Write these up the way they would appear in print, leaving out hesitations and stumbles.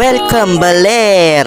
Welcome, Baler!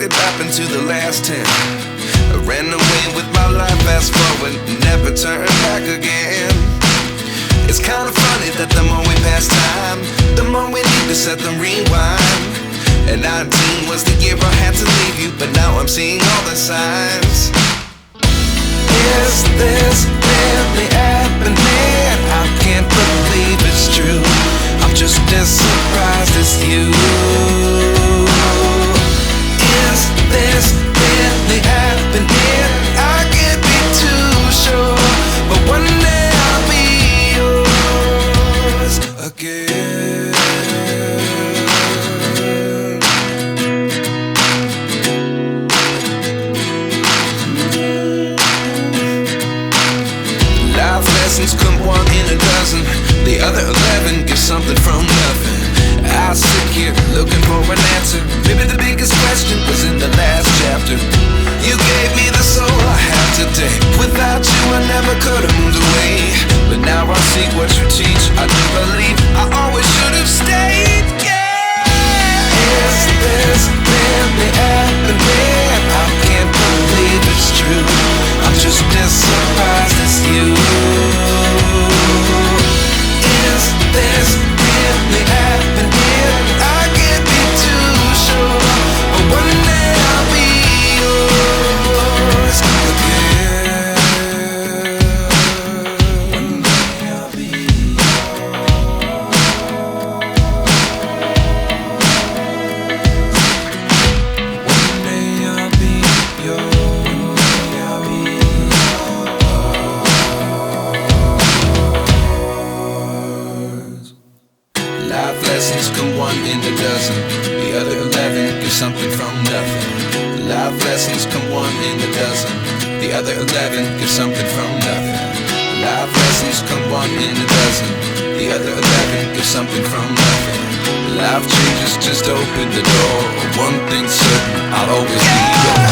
it happened to the last 10. I ran away with my life, fast forward, never turn back again. It's kind of funny that the more we pass time, the more we need to set them rewind. And 19 was the year I had to leave you, but now I'm seeing all the signs. Is this really happening? I can't believe it's true. I'm just as surprised as you. Is this really happening? I can't be too sure, but one day I'll be yours again. Life lessons come one in a dozen. The other 11 get something from nothing. I sit here looking for an answer. Maybe the biggest question was in the last chapter. You gave me the soul I have today. Without you I never could have moved away. But now I see what you teach. I do believe I always should have stayed. Yeah. Is this really happening? I can't believe it's true. I'm just as surprised as you. Is this really happening? I can't be too sure, but one day I'll be yours again. One day I'll be yours. One day I'll be yours. One day I'll be yours. Life lessons come one in a dozen. The other 11 get something from nothing. Life lessons come one in a dozen. The other 11 get something from nothing. Life lessons come one in a dozen. The other 11 get something from nothing. Life changes just open the door. One thing's certain, I'll always be yours.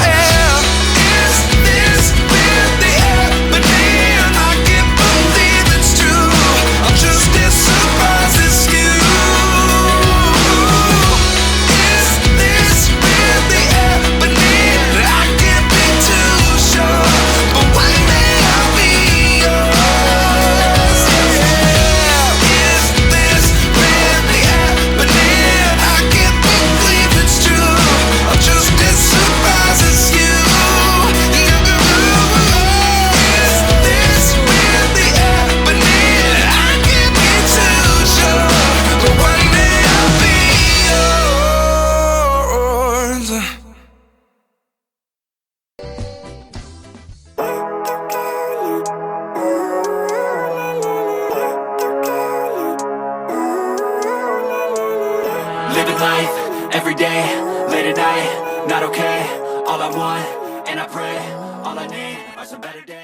Is this really happening? I can't believe it's true. I'm just as surprised as you. Is this really happening? I can't be too sure, but one day I'll be yours. Yeah. Is this really happening? I can't believe it's true. I'm just as surprised as you. Is this really happening? I can't be too sure, but one day I'll be yours. Living life every day, late at night, not okay. All I want, and I pray, all I need are some better days.